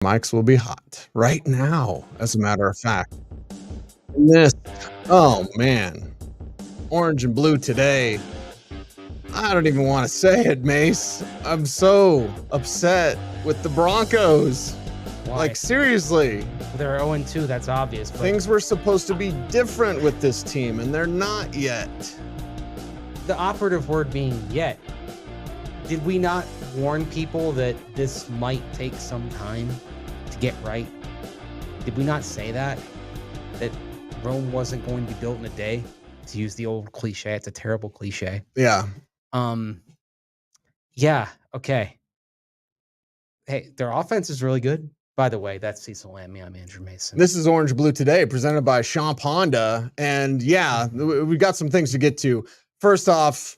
Mics will be hot right now, as a matter of fact. And this, oh man, orange and blue today. I don't even want to say it, Mace. I'm so upset with the Broncos. Why? Like, seriously, They're 0-2, that's obvious. But things were supposed to be different with this team, and they're not yet. the operative word being yet. Did we not warn people that this might take some time to get right? Did we not say that? That Rome wasn't going to be built in a day, to use the old cliche. It's a terrible cliche. Yeah. Yeah, okay. Hey, their offense is really good. By the way, that's Cecil Lammey. I'm Andrew Mason. This is Orange Blue Today, presented by Champ Honda. And yeah, we've got some things to get to. First off,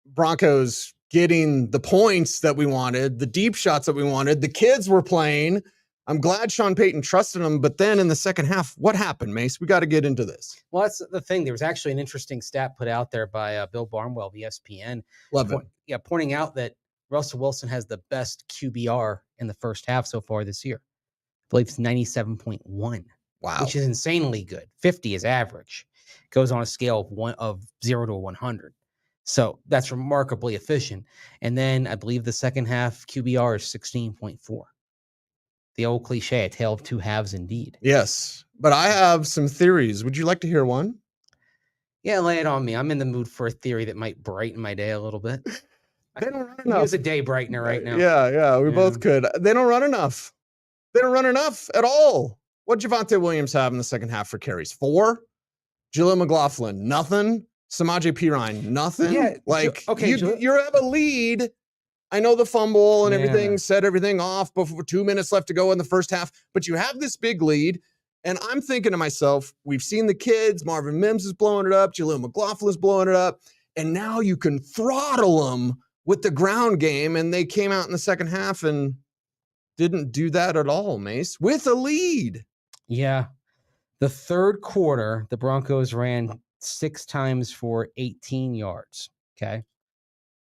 Broncos getting the points that we wanted, the deep shots that we wanted. The kids were playing. I'm glad Sean Payton trusted them. But then in the second half, what happened, Mace? We got to get into this. Well, that's the thing. There was actually an interesting stat put out there by Bill Barnwell of ESPN. Love it. Pointing out that Russell Wilson has the best QBR in the first half so far this year. I believe it's 97.1. Wow. Which is insanely good. 50 is average. Goes on a scale of 0 to 100. So that's remarkably efficient. And then I believe the second half QBR is 16.4. The old cliche, a tale of two halves indeed. Yes, but I have some theories. Would you like to hear one? Yeah, lay it on me. I'm in the mood for a theory that might brighten my day a little bit. They don't run I enough. use a day brightener right now. Yeah, we both could. They don't run enough. They don't run enough at all. What Javonte Williams have in the second half for carries? 4. Jaleel McLaughlin, nothing. Samaje Perine, nothing. Yeah, like, okay, you have a lead. I know the fumble and everything set everything off before 2 minutes left to go in the first half, but you have this big lead. And I'm thinking to myself, we've seen the kids. Marvin Mims is blowing it up. Jaleel McLaughlin is blowing it up. And now you can throttle them with the ground game. And they came out in the second half and didn't do that at all, Mace, with a lead. Yeah. The third quarter, the Broncos ran 6 times for 18 yards. Okay.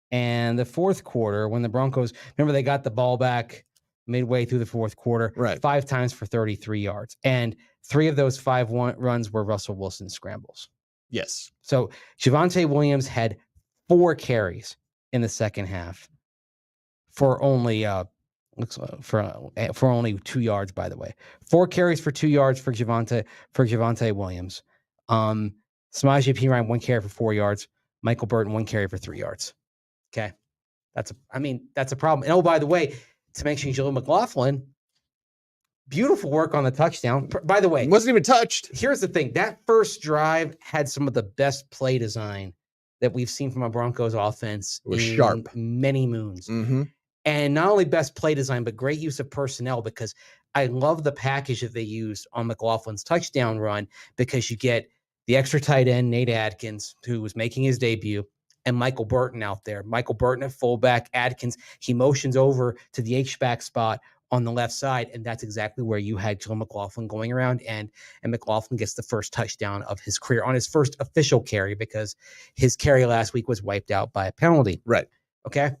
And the fourth quarter, when the Broncos, remember, they got the ball back midway through the fourth quarter, right? 5 times for 33 yards. And 3 of those 5 runs were Russell Wilson scrambles. Yes. So Javonte Williams had 4 carries in the second half for only for only 2 yards, by the way. 4 carries for 2 yards for Javonte Williams. Samaje Perine 1 carry for 4 yards. Michael Burton 1 carry for 3 yards. Okay. That's a problem. And oh, by the way, to mention Jaleel McLaughlin, beautiful work on the touchdown. By the way, it wasn't even touched. Here's the thing. That first drive had some of the best play design that we've seen from a Broncos offense. It was sharp. Many moons. Mm-hmm. And not only best play design, but great use of personnel, because I love the package that they used on McLaughlin's touchdown run, because you get the extra tight end, Nate Adkins, who was making his debut, and Michael Burton out there. Michael Burton at fullback, Adkins, he motions over to the H-back spot on the left side, and that's exactly where you had Jaleel McLaughlin going around, and McLaughlin gets the first touchdown of his career on his first official carry, because his carry last week was wiped out by a penalty. Right. Okay.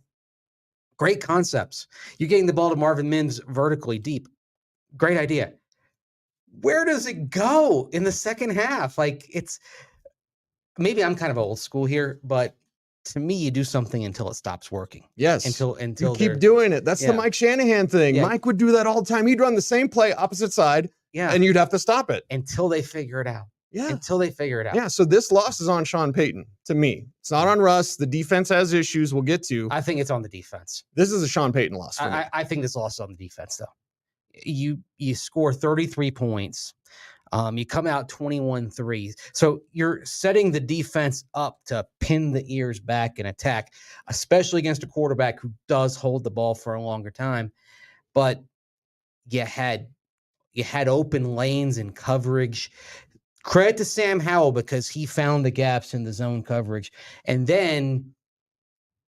Great concepts. You're getting the ball to Marvin Mims vertically deep. Great idea. Where does it go in the second half? Like, it's, maybe I'm kind of old school here, but to me, you do something until it stops working. Yes. Until you keep doing it. That's the Mike Shanahan thing. Yeah. Mike would do that all the time. He'd run the same play, opposite side, and you'd have to stop it. Until they figure it out. Yeah. Until they figure it out. Yeah. So this loss is on Sean Payton, to me. It's not on Russ. The defense has issues we'll get to. I think it's on the defense. This is a Sean Payton loss for me. I think this loss is on the defense, though. You score 33 points. You come out 21-3. So you're setting the defense up to pin the ears back and attack, especially against a quarterback who does hold the ball for a longer time. But you had open lanes and coverage. Credit to Sam Howell, because he found the gaps in the zone coverage. And then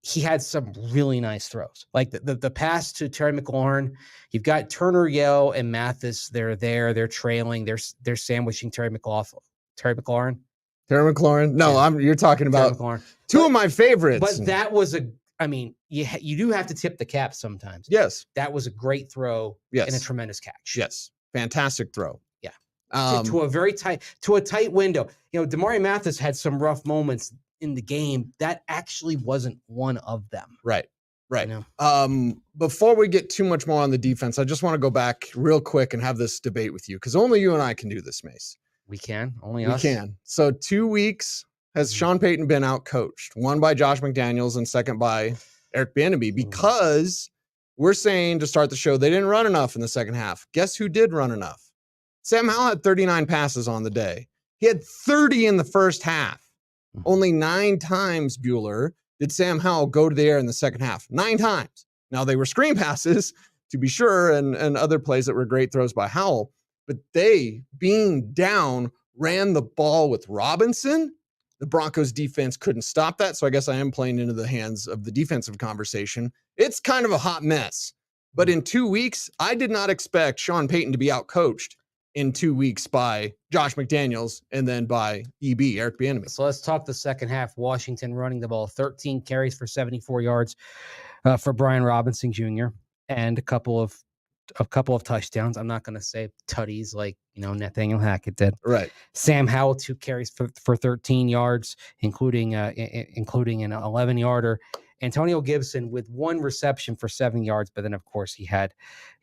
he had some really nice throws. Like the pass to Terry McLaurin. You've got Turner, Yell, and Mathis. They're there. They're trailing. They're sandwiching Terry McLaurin. Terry McLaurin? No, yeah. You're talking about two of my favorites. But that was I mean, you do have to tip the cap sometimes. Yes. That was a great throw and a tremendous catch. Yes. Fantastic throw. Yeah. To a tight window. You know, Damari Mathis had some rough moments in the game. That actually wasn't one of them. Right. Right. You know? Before we get too much more on the defense, I just want to go back real quick and have this debate with you, because only you and I can do this, Mace. We can. Only us. We can. So 2 weeks has Sean Payton been out coached, one by Josh McDaniels and second by Eric Bieniemy, because we're saying to start the show they didn't run enough in the second half. Guess who did run enough? Sam Howell had 39 passes on the day. He had 30 in the first half. Only 9 times, Bueller, did Sam Howell go to the air in the second half. 9 times. Now, they were screen passes, to be sure, and other plays that were great throws by Howell. But they, being down, ran the ball with Robinson. The Broncos defense couldn't stop that. So I guess I am playing into the hands of the defensive conversation. It's kind of a hot mess. But in 2 weeks, I did not expect Sean Payton to be outcoached in 2 weeks by Josh McDaniels and then by Eric Bieniemy. So let's talk the second half. Washington running the ball, 13 carries for 74 yards for Brian Robinson Jr. and a couple of touchdowns. I'm not going to say tutties like, Nathaniel Hackett did. Right. Sam Howell, 2 carries for 13 yards, including an 11-yarder. Antonio Gibson with 1 reception for 7 yards, but then of course he had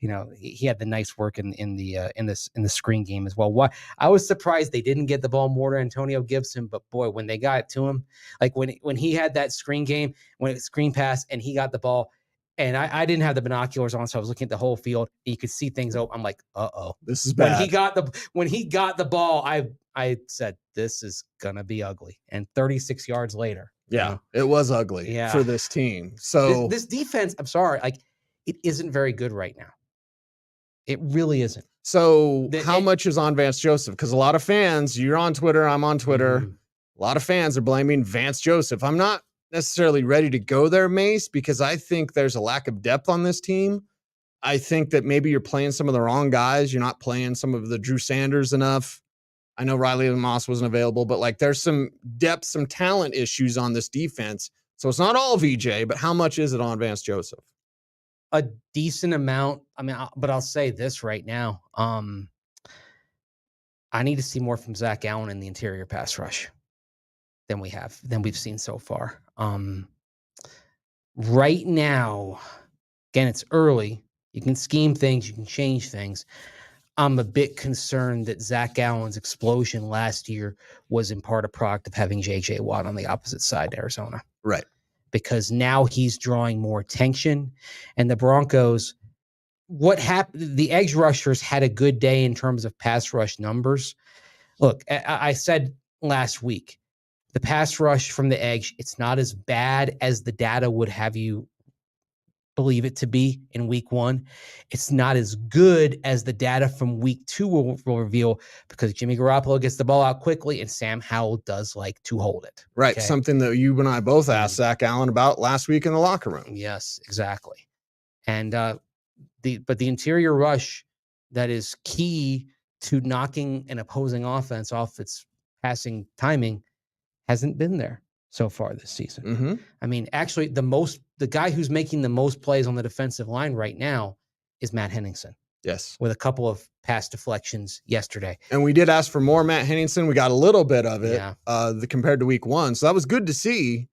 the nice work in the screen game as well. I was surprised they didn't get the ball more to Antonio Gibson, but boy, when they got it to him, like when he had that screen pass and he got the ball, and I didn't have the binoculars on, so I was looking at the whole field. And you could see things open. I'm like, this is bad. When he got the ball, I said, this is gonna be ugly. And 36 yards later. Yeah, it was ugly for this team. So this defense, I'm sorry, it isn't very good right now. It really isn't. So how much is on Vance Joseph? Because a lot of fans, you're on Twitter, I'm on Twitter. A lot of fans are blaming Vance Joseph. I'm not necessarily ready to go there, Mace, because I think there's a lack of depth on this team. I think that maybe you're playing some of the wrong guys. You're not playing some of the Drew Sanders enough. I know Riley Moss wasn't available, but there's some depth, some talent issues on this defense. So it's not all VJ, but how much is it on Vance Joseph? A decent amount. I mean, but I'll say this right now. I need to see more from Zach Allen in the interior pass rush than we've seen so far. Right now, again, it's early. You can scheme things, you can change things. I'm a bit concerned that Zach Allen's explosion last year was in part a product of having J.J. Watt on the opposite side to Arizona. Right. Because now he's drawing more attention. And the Broncos, what happened? The edge rushers had a good day in terms of pass rush numbers. Look, I said last week, the pass rush from the edge, it's not as bad as the data would have you believe it to be in week 1. It's not as good as the data from week 2 will reveal, because Jimmy Garoppolo gets the ball out quickly and Sam Howell does like to hold it. Right. Okay? Something that you and I both asked Zach Allen about last week in the locker room. Yes, exactly. And the interior rush that is key to knocking an opposing offense off its passing timing hasn't been there so far this season. Mm-hmm. I mean, actually, the guy who's making the most plays on the defensive line right now is Matt Henningsen. Yes. With a couple of pass deflections yesterday. And we did ask for more Matt Henningsen. We got a little bit of it compared to week 1. So that was good to see.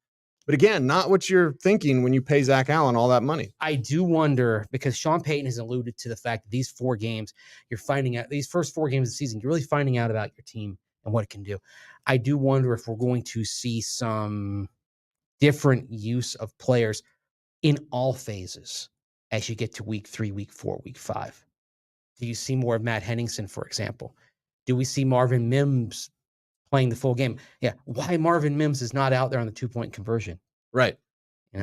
But again, not what you're thinking when you pay Zach Allen all that money. I do wonder, because Sean Payton has alluded to the fact that these 4 games, you're finding out, these first 4 games of the season, you're really finding out about your team and what it can do. I do wonder if we're going to see some different use of players in all phases as you get to week 3, week 4, week 5. Do you see more of Matt Henningsen, for example? Do we see Marvin Mims playing the full game? Yeah. Why Marvin Mims is not out there on the 2-point conversion? Right. He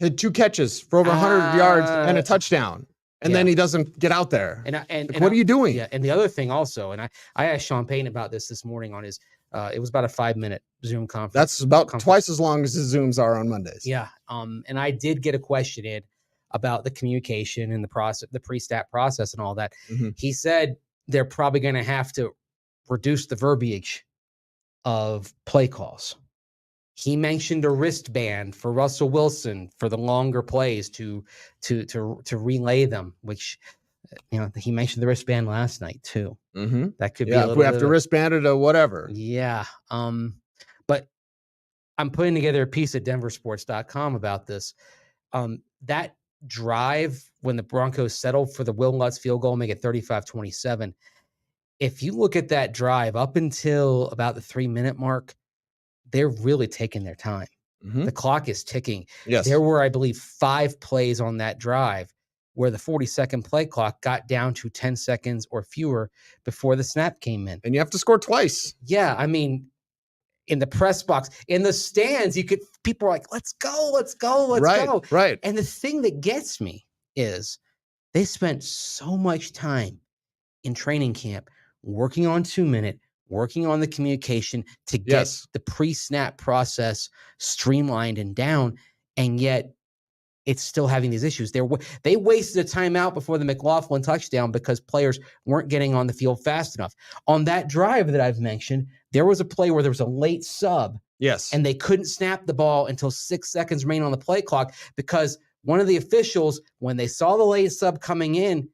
had 2 catches for over 100 yards and a touchdown. And then he doesn't get out there. And what are you doing? Yeah. And the other thing also, and I asked Sean Payton about this morning on his, it was about a 5-minute Zoom conference. That's about twice as long as his Zooms are on Mondays. Yeah. And I did get a question in about the communication and the process, the pre-stat process and all that. Mm-hmm. He said they're probably going to have to reduce the verbiage of play calls He mentioned a wristband for Russell Wilson for the longer plays to relay them, which he mentioned the wristband last night too. Mm-hmm. That could be if we have to wristband it or whatever. Yeah. But I'm putting together a piece at denversports.com about this. That drive when the Broncos settled for the Will Lutz field goal, make it 35-27. If you look at that drive up until about the 3-minute mark, they're really taking their time. Mm-hmm. The clock is ticking. Yes. There were, I believe, 5 plays on that drive where the 40-second play clock got down to 10 seconds or fewer before the snap came in. And you have to score twice. Yeah, I mean, in the press box, in the stands, people are like, let's go, let's go, let's go. Right. And the thing that gets me is they spent so much time in training camp working on 2-minute, working on the communication to get the pre-snap process streamlined and down, and yet it's still having these issues. They wasted a timeout before the McLaughlin touchdown because players weren't getting on the field fast enough. On that drive that I've mentioned, there was a play where there was a late sub. Yes. And they couldn't snap the ball until 6 seconds remained on the play clock because one of the officials, when they saw the late sub coming in,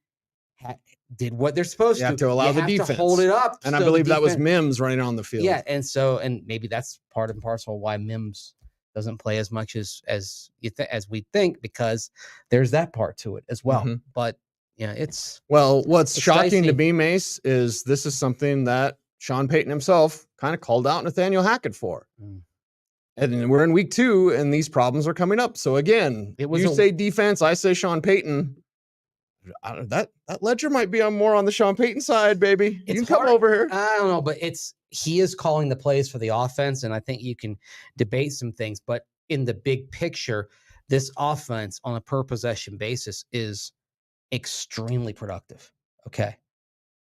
did what they're supposed to. You have to allow the defense to hold it up. And I believe that was Mims running on the field. Yeah, and maybe that's part and parcel why Mims doesn't play as much as we think, because there's that part to it as well. Mm-hmm. But yeah, what's shocking to me, Mace, is this is something that Sean Payton himself kind of called out Nathaniel Hackett for. And we're in week 2 and these problems are coming up. So again, you say defense, I say Sean Payton. That ledger might be more on the Sean Payton side, baby. You can come over here. I don't know, but he is calling the plays for the offense, and I think you can debate some things. But in the big picture, this offense on a per possession basis is extremely productive. Okay.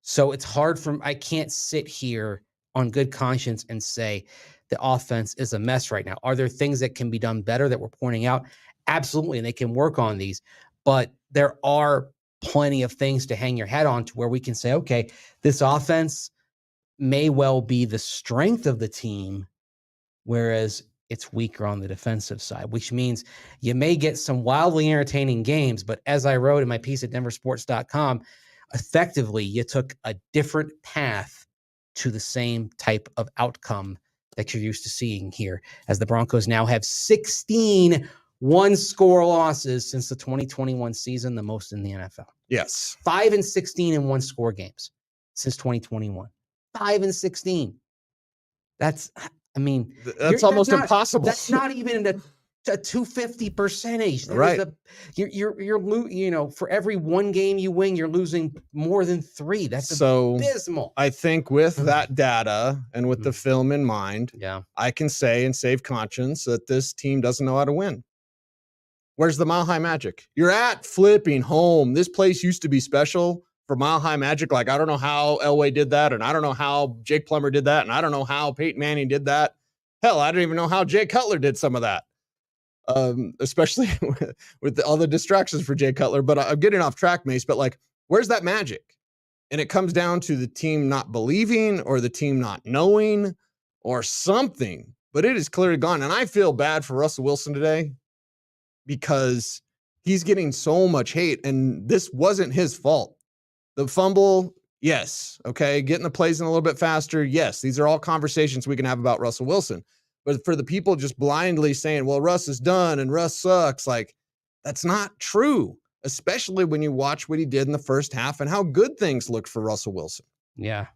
So it's hard I can't sit here on good conscience and say the offense is a mess right now. Are there things that can be done better that we're pointing out? Absolutely. And they can work on these, but there are plenty of things to hang your hat on to where we can say, okay, this offense may well be the strength of the team, whereas it's weaker on the defensive side, which means you may get some wildly entertaining games. But as I wrote in my piece at denversports.com, effectively, you took a different path to the same type of outcome that you're used to seeing here, as the Broncos now have 16 one-score losses since the 2021 season, the most in the NFL. Yes. 5-16 in one-score games since 2021. 5-16. That's almost impossible. That's not even a 250 percentage. Right. You're for every one game you win, you're losing more than 3. That's abysmal. I think with that data and with the film in mind, I can say and save conscience that this team doesn't know how to win. Where's the Mile High Magic? You're at flipping home. This place used to be special for Mile High Magic. Like, I don't know how Elway did that, and I don't know how Jake Plummer did that, and I don't know how Peyton Manning did that. Hell, I don't even know how Jay Cutler did some of that, especially with all the distractions for Jay Cutler. But I'm getting off track, Mace, but like, where's that magic? And it comes down to the team not believing or the team not knowing or something, but it is clearly gone. And I feel bad for Russell Wilson today, because he's getting so much hate, and this wasn't his fault. The fumble, yes. Okay. Getting the plays in a little bit faster. Yes. These are all conversations we can have about Russell Wilson. But for the people just blindly saying, well, Russ is done and Russ sucks, like, that's not true, especially when you watch what he did in the first half and how good things looked for Russell Wilson. Yeah.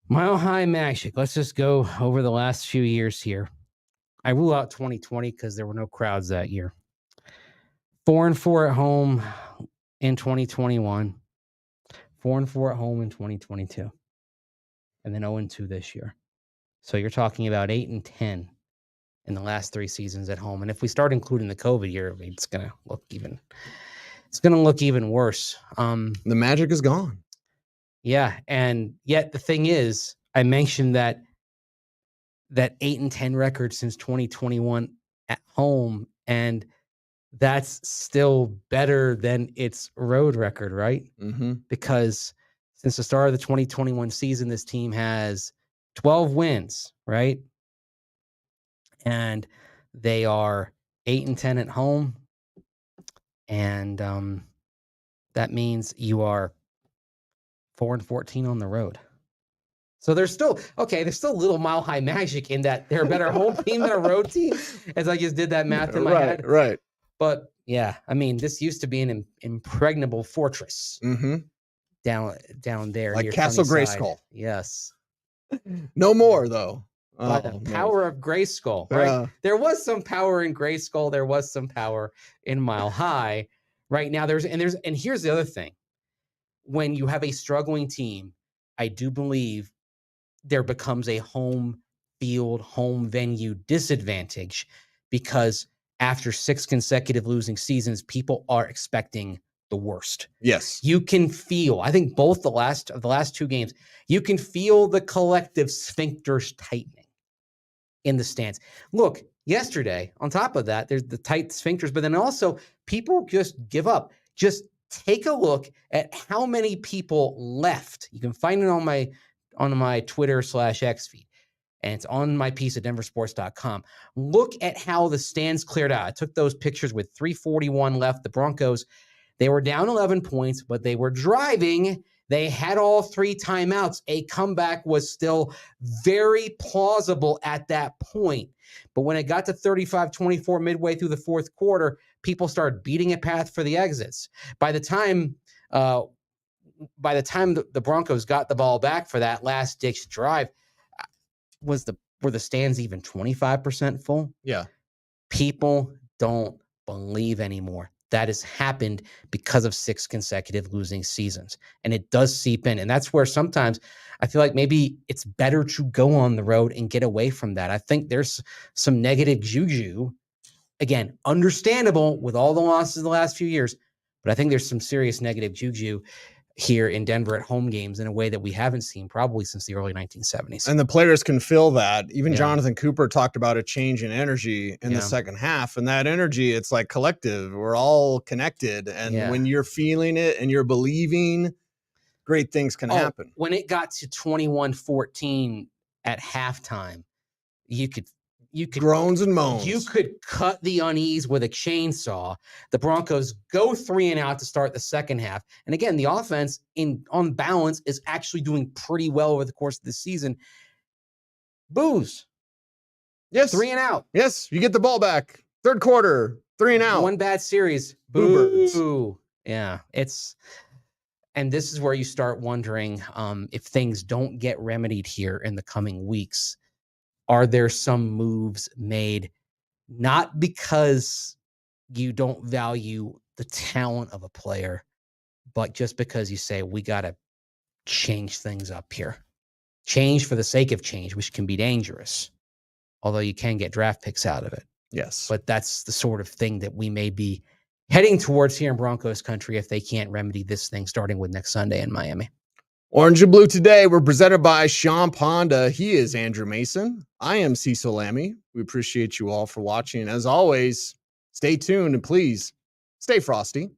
Mile High Magic. Let's just go over the last few years here. I rule out 2020 because there were no crowds that year. 4-4 at home in 2021. 4-4 at home in 2022. And then 0-2 this year. So you're talking about 8-10 in the last 3 seasons at home. And if we start including the COVID year, it's going to look even worse. The magic is gone. Yeah. And yet the thing is, I mentioned that 8-10 record since 2021 at home, and that's still better than its road record, right? Mm-hmm. Because since the start of the 2021 season, this team has 12 wins, right? and they are 8-10 at home, and that means you are 4-14 on the road. So there's still there's still a little Mile High magic in that they're a better home team than a road team, as I just did that math in my head. Right. But yeah, I mean, this used to be an impregnable fortress down there, like near Castle Sunnyside. Grayskull. Yes. No more though. By the power of Grayskull, right? There was some power in Grayskull. There was some power in Mile High. Right now, and here's the other thing: when you have a struggling team, I do believe there becomes a home field, home venue disadvantage, because after 6 consecutive losing seasons, people are expecting the worst. Yes. You can feel, I think both the last 2 games, you can feel the collective sphincters tightening in the stands. Look, yesterday, on top of that, there's the tight sphincters, but then also people just give up. Just take a look at how many people left. You can find it on my Twitter/X feed, and it's on my piece at denversports.com. Look at how the stands cleared out. I took those pictures with 3:41 left. The Broncos, they were down 11 points, but they were driving. They had all 3 timeouts. A comeback was still very plausible at that point. But when it got to 35-24 midway through the fourth quarter, people started beating a path for the exits. By the time the Broncos got the ball back for that last-ditch drive, were the stands even 25% full? Yeah. People don't believe anymore. That has happened because of 6 consecutive losing seasons. And it does seep in. And that's where sometimes I feel like maybe it's better to go on the road and get away from that. I think there's some negative juju. Again, understandable with all the losses the last few years, but I think there's some serious negative juju here in Denver at home games in a way that we haven't seen probably since the early 1970s. And the players can feel that. Even Jonathan Cooper talked about a change in energy in the second half. And that energy, it's like collective. We're all connected. And when you're feeling it and you're believing, great things can happen. When it got to 21-14 at halftime, you could groans and moans. You could cut the unease with a chainsaw. The Broncos go 3 and out to start the second half. And again, the offense on balance is actually doing pretty well over the course of the season. Booze. Yes. 3 and out. Yes. You get the ball back. Third quarter, 3 and out. One bad series. Boo. Yeah. And this is where you start wondering if things don't get remedied here in the coming weeks. Are there some moves made not because you don't value the talent of a player, but just because you say, we got to change things up here? Change for the sake of change, which can be dangerous, although you can get draft picks out of it. Yes. But that's the sort of thing that we may be heading towards here in Broncos country if they can't remedy this thing starting with next Sunday in Miami. Orange and Blue today, we're presented by Sean Ponda. He is Andrew Mason. I am Cecil Lammey. We appreciate you all for watching. As always, stay tuned and please stay frosty.